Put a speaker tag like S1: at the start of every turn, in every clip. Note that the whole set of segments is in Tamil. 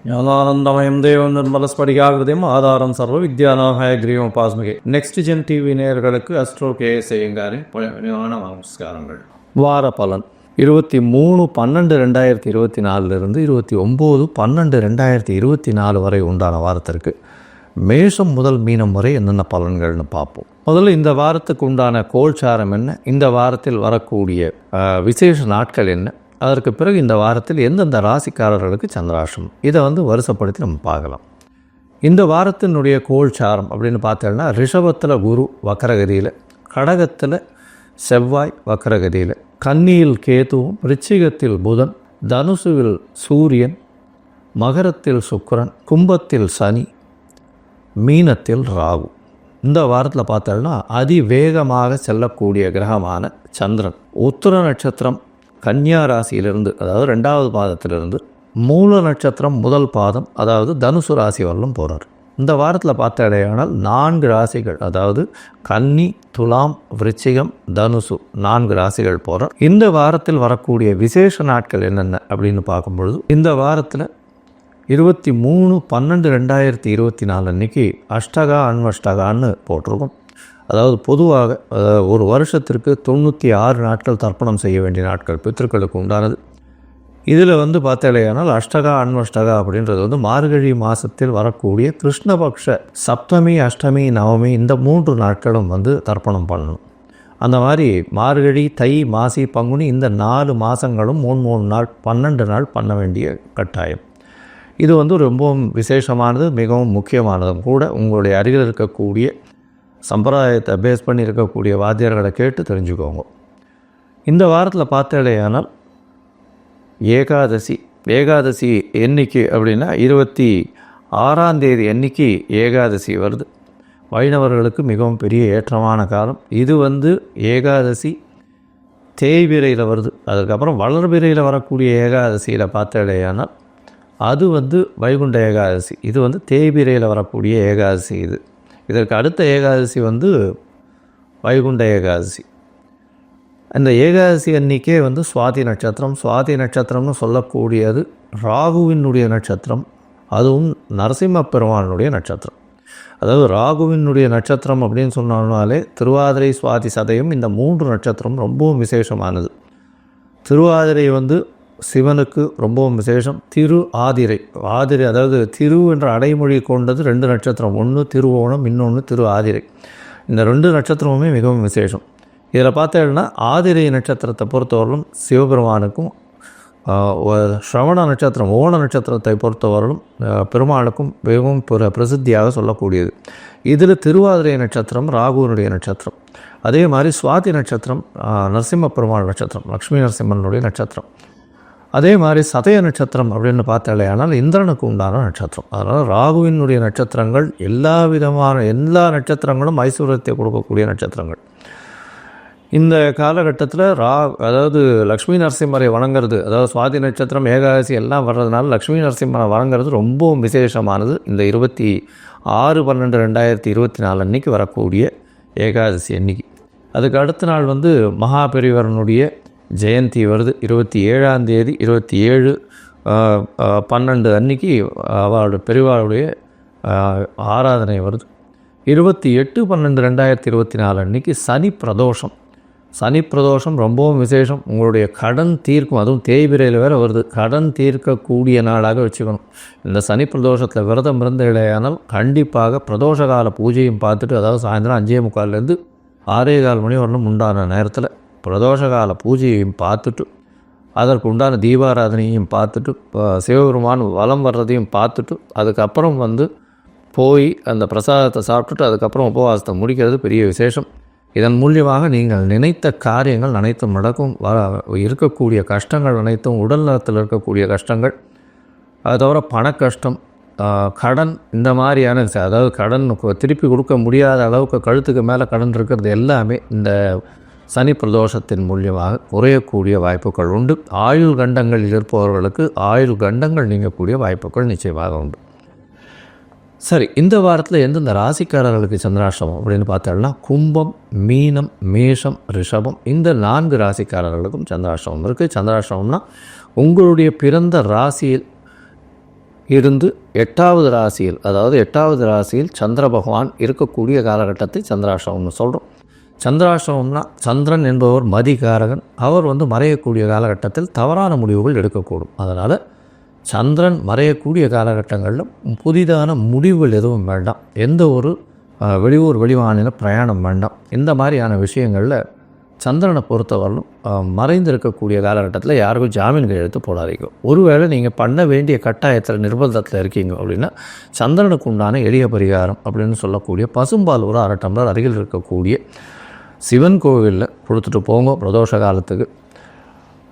S1: ஞானானந்தமயம் தேவம் நிர்மலஸ்படிகாகிருதியும் ஆதாரம் சர்வ வித்யாநாகாய கிரீவம் உபாஸ்மிகை. நெக்ஸ்ட் ஜென் டிவி நேயர்களுக்கு அஸ்ட்ரோ கேஎஸ் ஐயங்காரின் பணிவான நமஸ்காரங்கள். வார பலன் 23/12/2024 29/12/2024 வரை உண்டான வாரத்திற்கு மேஷம் முதல் மீனம் வரை என்னென்ன பலன்கள்னு பார்ப்போம். முதல்ல இந்த வாரத்துக்கு உண்டான கோல்சாரம் என்ன, இந்த வாரத்தில் வரக்கூடிய விசேஷ நாட்கள் என்ன, அதற்கு பிறகு இந்த வாரத்தில் எந்தெந்த ராசிக்காரர்களுக்கு சந்திராஷ்டம், இதை வருஷப்படுத்தி நம்ம பார்க்கலாம். இந்த வாரத்தினுடைய கோல்சாரம் அப்படின்னு பார்த்தோம்னா, ரிஷபத்தில் குரு வக்கரகதியில், கடகத்தில் செவ்வாய் வக்கரகதியில், கன்னியில் கேதுவும், ரிச்சிகத்தில் புதன், தனுசுவில் சூரியன், மகரத்தில் சுக்கிரன், கும்பத்தில் சனி, மீனத்தில் ராகு. இந்த வாரத்தில் பார்த்தோம்னா அதிவேகமாக செல்லக்கூடிய கிரகமான சந்திரன் உத்திர நட்சத்திரம் கன்னியா ராசியிலிருந்து, அதாவது 2வது பாதத்திலிருந்து மூல நட்சத்திரம் முதல் பாதம், அதாவது தனுசு ராசி வரலும் போகிறார். இந்த வாரத்தில் பார்த்தடையானால் 4 ராசிகள், அதாவது கன்னி, துலாம், விருச்சிகம், தனுசு 4 ராசிகள் போகிறார். இந்த வாரத்தில் வரக்கூடிய விசேஷ நாட்கள் என்னென்ன அப்படின்னு பார்க்கும்பொழுது, இந்த வாரத்தில் 23/12/2024 அன்றைக்கி அஷ்டகா அன்வஷ்டகான்னு போட்டிருக்கும். அதாவது பொதுவாக ஒரு வருஷத்திற்கு 96 நாட்கள் தர்ப்பணம் செய்ய வேண்டிய நாட்கள் பித்திருக்களுக்கு உண்டானது. இதில் பார்த்தாலேயானால் அஷ்டகா அன்வஷ்டகா அப்படின்றது மார்கழி மாதத்தில் வரக்கூடிய கிருஷ்ணபக்ஷ சப்தமி, அஷ்டமி, நவமி இந்த 3 நாட்களும் தர்ப்பணம் பண்ணணும். அந்த மாதிரி மார்கழி, தை, மாசி, பங்குனி இந்த 4 மாதங்களும் 3 நாள் 12 நாள் பண்ண வேண்டிய கட்டாயம். இது ரொம்பவும் விசேஷமானது, மிகவும் முக்கியமானதும் கூட. உங்களுடைய அருகில் இருக்கக்கூடிய சம்பிரதாயத்தை பேஸ் பண்ணி இருக்கக்கூடிய வாத்தியார்களை கேட்டு தெரிஞ்சுக்கோங்க. இந்த வாரத்தில் பார்த்தேடையானால் ஏகாதசி எண்ணிக்கை அப்படின்னா 26ஆம் தேதி எண்ணிக்கை ஏகாதசி வருது. வைணவர்களுக்கு மிகவும் பெரிய ஏற்றமான காலம் இது. ஏகாதசி தேய்பிரையில் வருது. அதுக்கப்புறம் வளர்பிரையில் வரக்கூடிய ஏகாதசியில் பார்த்தேடையானால் அது வைகுண்ட ஏகாதசி. இது தேய்பிரையில் வரக்கூடிய ஏகாதசி. இதற்கு அடுத்த ஏகாதசி வைகுண்ட ஏகாதசி. அந்த ஏகாதசி அன்றைக்கே சுவாதி நட்சத்திரம். சுவாதி நட்சத்திரம்னு சொல்லக்கூடியது ராகுவினுடைய நட்சத்திரம், அதுவும் நரசிம்ம பெருமானுடைய நட்சத்திரம். அதாவது ராகுவினுடைய நட்சத்திரம் அப்படின்னு சொன்னாலே திருவாதிரை, சுவாதி, சதயம் இந்த 3 நட்சத்திரம் ரொம்பவும் விசேஷமானது. திருவாதிரை சிவனுக்கு ரொம்பவும் விசேஷம். ஆதிரை அதாவது திரு என்ற அடைமொழி கொண்டது 2 நட்சத்திரம், ஒன்று திருவோணம், இன்னொன்று திரு ஆதிரை. இந்த 2 நட்சத்திரமுமே மிகவும் விசேஷம். இதில் பார்த்தேன்னா ஆதிரை நட்சத்திரத்தை பொறுத்தவரையிலும் சிவபெருமானுக்கும், ஸ்ரவண நட்சத்திரம் ஓண நட்சத்திரத்தை பொறுத்தவரையிலும் பெருமானுக்கும் மிகவும் பிரசித்தியாக சொல்லக்கூடியது. இதில் திருவாதிரை நட்சத்திரம் ராகுவனுடைய நட்சத்திரம். அதே மாதிரி சுவாதி நட்சத்திரம் நரசிம்ம பெருமாள் நட்சத்திரம், லக்ஷ்மி நரசிம்மனுடைய நட்சத்திரம். அதே மாதிரி சதய நட்சத்திரம் அப்படின்னு பார்த்தாலே ஆனால் இந்திரனுக்கு உண்டான நட்சத்திரம். அதனால் ராகுவினுடைய நட்சத்திரங்கள் எல்லா நட்சத்திரங்களும் ஐஸ்வர்யத்தை கொடுக்கக்கூடிய நட்சத்திரங்கள். இந்த காலகட்டத்தில் அதாவது லக்ஷ்மி நரசிம்மரை வணங்குறது, அதாவது சுவாதி நட்சத்திரம் ஏகாதசி எல்லாம் வர்றதுனால லக்ஷ்மி நரசிம்மரை வணங்குறது ரொம்பவும் விசேஷமானது. இந்த 26/12/2024 அன்றைக்கி வரக்கூடிய ஏகாதசி அன்னைக்கு. அதுக்கு அடுத்த நாள் மகாபெரிவரனுடைய ஜெயந்தி வருது. 27ஆம் தேதி 27/12 அன்னைக்கு அவருடைய பெரியவாளுடைய ஆராதனை வருது. 28/12/2024 அன்னைக்கு சனி பிரதோஷம். சனி பிரதோஷம் ரொம்பவும் விசேஷம். உங்களுடைய கடன் தீர்க்கும், அதுவும் தேய்பிரையில் வேறு வருது. கடன் தீர்க்கக்கூடிய நாளாக வச்சுக்கணும். இந்த சனி பிரதோஷத்தில் விரதம் இருந்த இடையானால் கண்டிப்பாக பிரதோஷ கால பூஜையும் பார்த்துட்டு, அதாவது சாயந்தரம் 5:45 6:15 மணி வரலும் உண்டான நேரத்தில் பிரதோஷ கால பூஜையையும் பார்த்துட்டு, அதற்கு உண்டான தீபாராதனையும் பார்த்துட்டு, சிவபெருமான் வலம் வர்றதையும் பார்த்துட்டு, அதுக்கப்புறம் போய் அந்த பிரசாதத்தை சாப்பிட்டுட்டு அதுக்கப்புறம் உபவாசத்தை முடிக்கிறது பெரிய விசேஷம். இதன் மூலியமாக நீங்கள் நினைத்த காரியங்கள் அனைத்தும் நடக்கும். இருக்கக்கூடிய கஷ்டங்கள் அனைத்தும், உடல் நலத்தில் இருக்கக்கூடிய கஷ்டங்கள், அது தவிர பண கஷ்டம், கடன், இந்த மாதிரியான, அதாவது கடன் திருப்பி கொடுக்க முடியாத அளவுக்கு கழுத்துக்கு மேலே கடன் இருக்கிறது எல்லாமே இந்த சனி பிரதோஷத்தின் மூலியமாக குறையக்கூடிய வாய்ப்புகள் உண்டு. ஆயுள் கண்டங்களில் இருப்பவர்களுக்கு ஆயுள் கண்டங்கள் நீங்கக்கூடிய வாய்ப்புகள் நிச்சயமாக உண்டு. சரி, இந்த வாரத்தில் எந்தெந்த ராசிக்காரர்களுக்கு சந்திராஷ்டமம் அப்படின்னு பார்த்தோம்னா, கும்பம், மீனம், மேஷம், ரிஷபம் இந்த 4 ராசிக்காரர்களுக்கும் சந்திராஷ்டமம் இருக்குது. சந்திராஷ்டமம்னா உங்களுடைய பிறந்த ராசியில் இருந்து 8வது ராசியில், அதாவது 8வது ராசியில் சந்திர பகவான் இருக்கக்கூடிய காலகட்டத்தை சந்திராஷ்டமம்னு சொல்கிறோம். சந்திராஷ்டமம்னா சந்திரன் என்பவர் மதிகாரகன். அவர் மறையக்கூடிய காலகட்டத்தில் தவறான முடிவுகள் எடுக்கக்கூடும். அதனால் சந்திரன் மறையக்கூடிய காலகட்டங்களில் புதிதான முடிவுகள் எதுவும் வேண்டாம். எந்த ஒரு வெளியூர் வெளிமாநில பிரயாணம் வேண்டாம். இந்த மாதிரியான விஷயங்களில் சந்திரனை பொறுத்தவரையிலும் மறைந்திருக்கக்கூடிய காலகட்டத்தில் யாருக்கும் ஜாமீன் கையெழுத்து போடாதீங்க. ஒருவேளை நீங்கள் பண்ண வேண்டிய கட்டாயத்தில் நிர்பந்தத்தில் இருக்கீங்க அப்படின்னா சந்திரனுக்கு உண்டான எளிய பரிகாரம் அப்படின்னு சொல்லக்கூடிய பசும்பால் ஒரு 1/2 டம்ளர் அருகில் இருக்கக்கூடிய சிவன் கோவிலில் கொடுத்துட்டு போங்க பிரதோஷ காலத்துக்கு.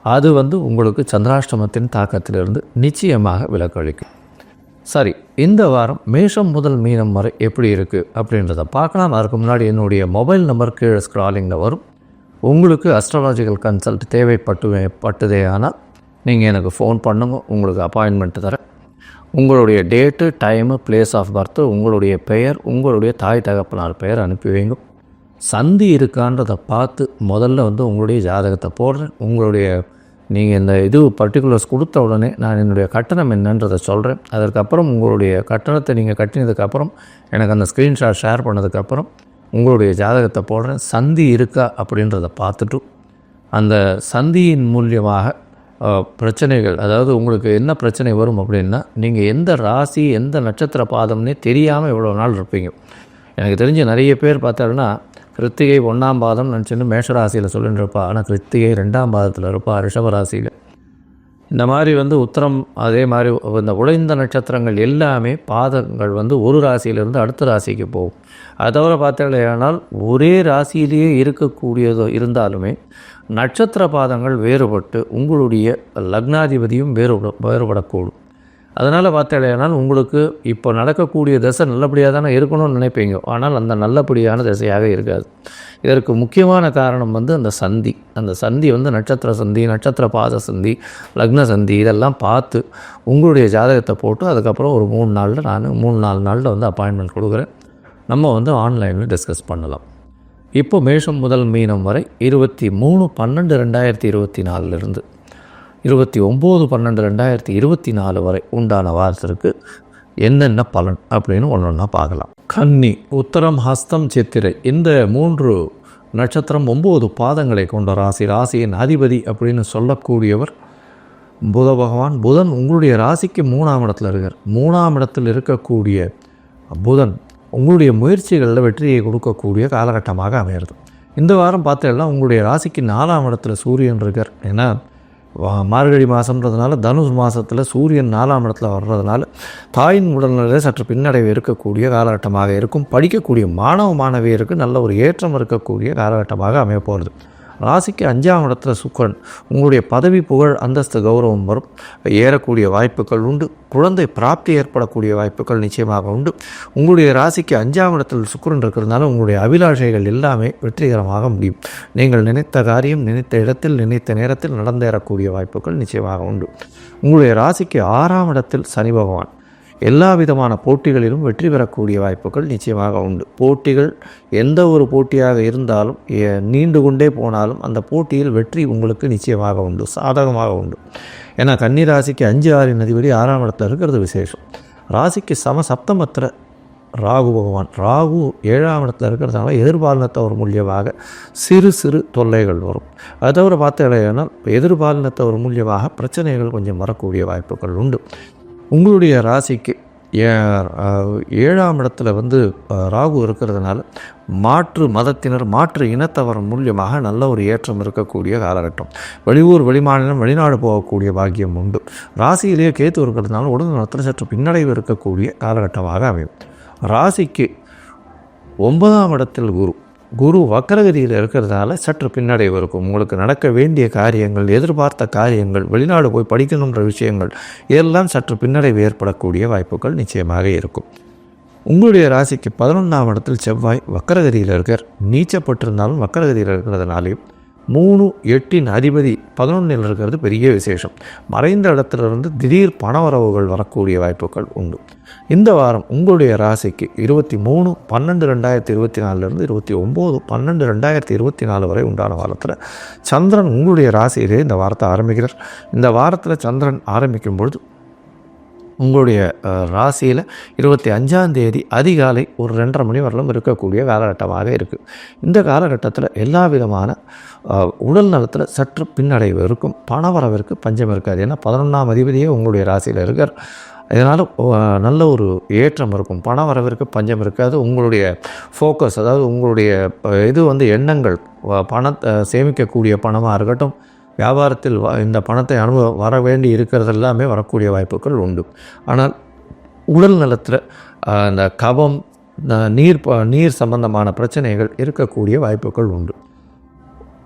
S1: அது உங்களுக்கு சந்திராஷ்டமத்தின் தாக்கத்திலிருந்து நிச்சயமாக விலக்களிக்கும். சரி, இந்த வாரம் மேஷம் முதல் மீனம் வரை எப்படி இருக்குது அப்படின்றத பார்க்கலாம். அதுக்கு முன்னாடி என்னுடைய மொபைல் நம்பர் கீழே ஸ்க்ராலிங்கில் வரும். உங்களுக்கு அஸ்ட்ராலாஜிக்கல் கன்சல்ட் தேவைப்பட்டதே ஆனால் நீங்கள் எனக்கு ஃபோன் பண்ணுங்க, உங்களுக்கு அப்பாயின்மெண்ட் தரேன். உங்களுடைய date, time, place of birth, உங்களுடைய பெயர், உங்களுடைய தாய் தகப்பனார் பெயர் அனுப்பி வைங்க. சந்தி இருக்கான்றதை பார்த்து முதல்ல உங்களுடைய ஜாதகத்தை போடுறேன். நீங்கள் இந்த பர்டிகுலர்ஸ் கொடுத்த உடனே நான் என்னுடைய கட்டணம் என்னன்றதை சொல்கிறேன். அதற்கப்புறம் உங்களுடைய கட்டணத்தை நீங்கள் கட்டினதுக்கப்புறம் எனக்கு அந்த ஸ்க்ரீன்ஷாட் ஷேர் பண்ணதுக்கப்புறம் உங்களுடைய ஜாதகத்தை போடுறேன். சந்தி இருக்கா அப்படின்றத பார்த்துட்டு அந்த சந்தியின் மூலியமாக பிரச்சனைகள், அதாவது உங்களுக்கு என்ன பிரச்சனை வரும் அப்படின்னா, நீங்கள் எந்த ராசி எந்த நட்சத்திர பாதம்னே தெரியாமல் இவ்வளோ நாள் இருப்பீங்க. எனக்கு தெரிஞ்ச நிறைய பேர் பார்த்தாங்கன்னா கிருத்திகை 1ஆம் பாதம் நினச்சின்னு மேஷராசியில் சொல்லிட்டு இருப்பா. ஆனால் கிருத்திகை 2ஆம் பாதத்தில் இருப்பா ரிஷபராசியில். இந்த மாதிரி உத்திரம், அதே மாதிரி இந்த உழைந்த நட்சத்திரங்கள் எல்லாமே பாதங்கள் ஒரு ராசியிலிருந்து அடுத்த ராசிக்கு போகும். அதை தவிர பார்த்தீங்கன்னா ஒரே ராசியிலேயே இருக்கக்கூடியதோ இருந்தாலுமே நட்சத்திர பாதங்கள் வேறுபட்டு உங்களுடைய லக்னாதிபதியும் வேறுபடக்கூடும். அதனால் பார்த்தீங்கன்னா உங்களுக்கு இப்போ நடக்கக்கூடிய திசை நல்லபடியாக தானே இருக்கணும்னு நினைப்பீங்க. ஆனால் அந்த நல்லபடியான திசையாக இருக்காது. இதற்கு முக்கியமான காரணம் அந்த சந்தி நட்சத்திர சந்தி, நட்சத்திர பாத சந்தி, லக்ன சந்தி இதெல்லாம் பார்த்து உங்களுடைய ஜாதகத்தை போட்டு அதுக்கப்புறம் ஒரு 3-4 நாளில் அப்பாயின்மெண்ட் கொடுக்குறேன். நம்ம ஆன்லைனில் டிஸ்கஸ் பண்ணலாம். இப்போ மேஷம் முதல் மீனம் வரை 23/12/2024 29/12/2024 வரை உண்டான வாரத்திற்கு என்னென்ன பலன் அப்படின்னு ஒன்றா பார்க்கலாம். கன்னி, உத்தரம், ஹஸ்தம், சித்திரை இந்த 3 நட்சத்திரம் 9 பாதங்களை கொண்ட ராசி. ராசியின் அதிபதி அப்படின்னு சொல்லக்கூடியவர் புத பகவான். புதன் உங்களுடைய ராசிக்கு 3ஆம் இடத்துல இருக்கார். 3ஆம் இடத்தில் இருக்கக்கூடிய புதன் உங்களுடைய முயற்சிகளில் வெற்றியை கொடுக்கக்கூடிய காலகட்டமாக அமையிறது. இந்த வாரம் பார்த்தீங்கன்னா உங்களுடைய ராசிக்கு 4ஆம் இடத்துல சூரியன் இருக்கார். ஏன்னா மார்கழி மாதம்ன்றதுனால தனுஷ் மாதத்தில் சூரியன் 4ஆம் இடத்துல வர்றதுனால தாயின் உடல்நிலையில் சற்று பின்னடைவு இருக்கக்கூடிய காலகட்டமாக இருக்கும். படிக்கக்கூடிய மாணவியருக்கு நல்ல ஒரு ஏற்றம் இருக்கக்கூடிய காலகட்டமாக அமைய போகிறது. ராசிக்கு 5ஆம் இடத்துல சுக்கிரன் உங்களுடைய பதவி, புகழ், அந்தஸ்து, கௌரவம் வரும். ஏறக்கூடிய வாய்ப்புகள் உண்டு. குழந்தை பிராப்தி ஏற்படக்கூடிய வாய்ப்புகள் நிச்சயமாக உண்டு. உங்களுடைய ராசிக்கு 5ஆம் இடத்தில் சுக்கிரன் இருக்கிறதுனால உங்களுடைய அபிலாஷைகள் எல்லாமே வெற்றிகரமாக முடியும். நீங்கள் நினைத்த காரியம் நினைத்த இடத்தில் நினைத்த நேரத்தில் நடந்தேறக்கூடிய வாய்ப்புகள் நிச்சயமாக உண்டு. உங்களுடைய ராசிக்கு 6ஆம் இடத்தில் சனி பகவான் எல்லா விதமான போட்டிகளிலும் வெற்றி பெறக்கூடிய வாய்ப்புகள் நிச்சயமாக உண்டு. போட்டிகள் எந்த ஒரு போட்டியாக இருந்தாலும் நீண்டு கொண்டே போனாலும் அந்த போட்டியில் வெற்றி உங்களுக்கு நிச்சயமாக உண்டு, சாதகமாக உண்டு. ஏன்னா கன்னி ராசிக்கு 5-6 அதிபதி 6ஆம் இடத்துல இருக்கிறது விசேஷம். ராசிக்கு சப்தமத்தில் ராகு பகவான், ராகு 7ஆம் இடத்துல இருக்கிறதுனால எதிர்பாலினத்தவர் மூலியமாக சிறு தொல்லைகள் வரும். அதை தவிர பார்த்தீங்கன்னா எதிர்பாலினத்தவர் மூலியமாக பிரச்சனைகள் கொஞ்சம் வரக்கூடிய வாய்ப்புகள் உண்டு. உங்களுடைய ராசிக்கு 7ஆம் இடத்துல ராகு இருக்கிறதுனால மாற்று மதத்தினர், மாற்று இனத்தவர் மூலியமாக நல்ல ஒரு ஏற்றம் இருக்கக்கூடிய காலகட்டம். வெளியூர் வெளிமாநிலம் வெளிநாடு போகக்கூடிய பாக்கியம் உண்டு. ராசியிலேயே கேத்து இருக்கிறதுனால உடல் நலத்தில் சற்று பின்னடைவு இருக்கக்கூடிய காலகட்டமாக அமையும். ராசிக்கு 9ஆம் இடத்தில் குரு வக்கரகதியில் இருக்கிறதுனால சற்று பின்னடைவு இருக்கும். உங்களுக்கு நடக்க வேண்டிய காரியங்கள், எதிர்பார்த்த காரியங்கள், வெளிநாடு போய் படிக்கணுன்ற விஷயங்கள் இதெல்லாம் சற்று பின்னடைவு ஏற்படக்கூடிய வாய்ப்புகள் நிச்சயமாக இருக்கும். உங்களுடைய ராசிக்கு 11ஆம் இடத்தில் செவ்வாய் வக்கரகதியில் இருக்கார். நீச்சப்பட்டிருந்தாலும் வக்கரகதியில் இருக்கிறதுனாலையும் 3-8 அதிபதி 11 இருக்கிறது பெரிய விசேஷம். மறைந்த இடத்துலேருந்து திடீர் பணவரவுகள் வரக்கூடிய வாய்ப்புகள் உண்டு. இந்த வாரம் உங்களுடைய ராசிக்கு 23/12/2024 29/12/2024 வரை உண்டான வாரத்தில் சந்திரன் உங்களுடைய ராசியிலே இந்த வாரத்தை ஆரம்பிக்கிறார். இந்த வாரத்தில் சந்திரன் ஆரம்பிக்கும் பொழுது உங்களுடைய ராசியில் 25ஆம் தேதி அதிகாலை ஒரு 2:30 மணி வரலும் இருக்கக்கூடிய காலகட்டமாக இருக்குது. இந்த காலகட்டத்தில் எல்லா விதமான உடல் நலத்தில் சற்று பின்னடைவு இருக்கும். பணவரவிற்கு பஞ்சம் இருக்காது. ஏன்னா 11ஆம் அதிபதியே உங்களுடைய ராசியில் இருக்கார். இதனால் நல்ல ஒரு ஏற்றம் இருக்கும். பண வரவிற்கு பஞ்சம் இருக்காது. உங்களுடைய ஃபோக்கஸ், அதாவது உங்களுடைய இது வந்து எண்ணங்கள், பணத்தை சேமிக்கக்கூடிய பணமாக இருக்கட்டும், வியாபாரத்தில் இந்த பணத்தை வர வேண்டி இருக்கிறது எல்லாமே வரக்கூடிய வாய்ப்புகள் உண்டு. ஆனால் உடல் நலத்தில் இந்த கபம், நீர் சம்பந்தமான பிரச்சனைகள் இருக்கக்கூடிய வாய்ப்புகள் உண்டு.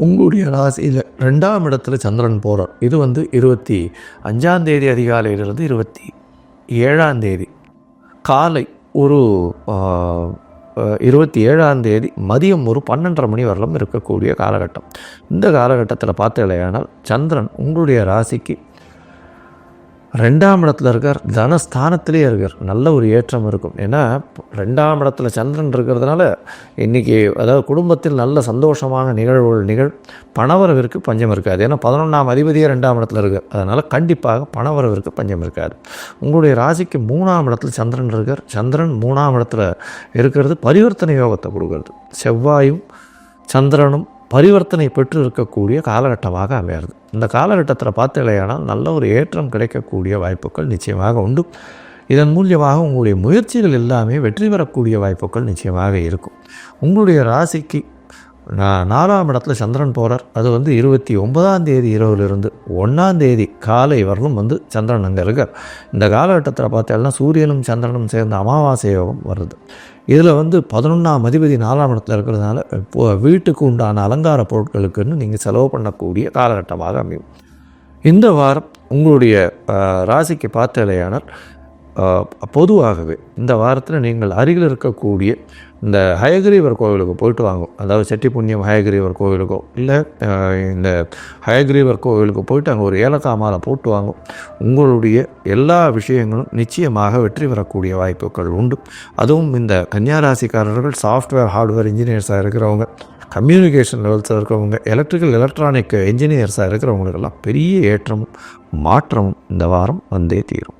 S1: உங்களுடைய ராசியில் 2ஆம் இடத்துல சந்திரன் போகிறார். இது வந்து 25ஆம் தேதி அதிகாலையிலிருந்து 27ஆம் தேதி காலை ஒரு 27ஆம் தேதி மதியம் ஒரு 12:30 மணி வரலும் இருக்கக்கூடிய காலகட்டம். இந்த காலகட்டத்தில் பார்த்தீங்களேயானால் சந்திரன் உங்களுடைய ராசிக்கு 2ஆம் இடத்துல இருக்கார். தனஸ்தானத்திலே இருக்கார். நல்ல ஒரு ஏற்றம் இருக்கும். ஏன்னா 2ஆம் இடத்துல சந்திரன் இருக்கிறதுனால இன்றைக்கி அதாவது குடும்பத்தில் நல்ல சந்தோஷமான நிகழ்வுகள் பணவரவிற்கு பஞ்சம் இருக்காது. ஏன்னா 11ஆம் அதிபதியே 2ஆம் இடத்துல இருக்கார். அதனால் கண்டிப்பாக பணவரவிற்கு பஞ்சம் இருக்காது. உங்களுடைய ராசிக்கு 3ஆம் இடத்துல சந்திரன் இருக்கார். சந்திரன் 3ஆம் இடத்துல இருக்கிறது பரிவர்த்தனை யோகத்தை கொடுக்கறது. செவ்வாயும் சந்திரனும் பரிவர்த்தனை பெற்று இருக்கக்கூடிய காலகட்டமாக அமையாது. இந்த காலகட்டத்தில் பார்த்தீங்களேயானால் நல்ல ஒரு ஏற்றம் கிடைக்கக்கூடிய வாய்ப்புகள் நிச்சயமாக உண்டு. இதன் மூலியமாக உங்களுடைய முயற்சிகள் எல்லாமே வெற்றி பெறக்கூடிய வாய்ப்புகள் நிச்சயமாக இருக்கும். உங்களுடைய ராசிக்கு 4ஆம் இடத்துல சந்திரன் போகிறார். அது வந்து 29ஆம் தேதி இரவுலேருந்து 1ஆம் தேதி காலை வரலும் வந்து சந்திரன் அங்கே இருக்கார். இந்த காலகட்டத்தில் பார்த்தீங்கன்னா சூரியனும் சந்திரனும் சேர்ந்த அமாவாசை யோகம் வருது. இதில் வந்து 11ஆம் அதிபதி 4ஆம் இடத்துல இருக்கிறதுனால வீட்டுக்கு உண்டான அலங்கார பொருட்களுக்குன்னு நீங்கள் செலவு பண்ணக்கூடிய காலகட்டமாக அமையும். இந்த வாரம் உங்களுடைய ராசிக்கு பார்த்தலையானால் பொதுவாகவே இந்த வாரத்தில் நீங்கள் அருகில் இருக்கக்கூடிய இந்த ஹயகிரீவர் கோவிலுக்கு போயிட்டு வாங்கும். அதாவது செட்டிப்புண்ணியம் ஹயகிரீவர் கோவிலுக்கோ இல்லை இந்த ஹயகிரீவர் கோவிலுக்கு போயிட்டு அங்கே ஒரு ஏலக்காய் மாலை போட்டு வாங்கும். உங்களுடைய எல்லா விஷயங்களும் நிச்சயமாக வெற்றி பெறக்கூடிய வாய்ப்புகள் உண்டு. அதுவும் இந்த கன்னியாராசிக்காரர்கள் சாஃப்ட்வேர் ஹார்ட்வேர் இன்ஜினியர்ஸாக இருக்கிறவங்க, கம்யூனிகேஷன் லெவல்ஸாக இருக்கிறவங்க, எலக்ட்ரானிக் என்ஜினியர்ஸாக இருக்கிறவங்களுக்கெல்லாம் பெரிய ஏற்றமும் மாற்றமும் இந்த வாரம் வந்தே தீரும்.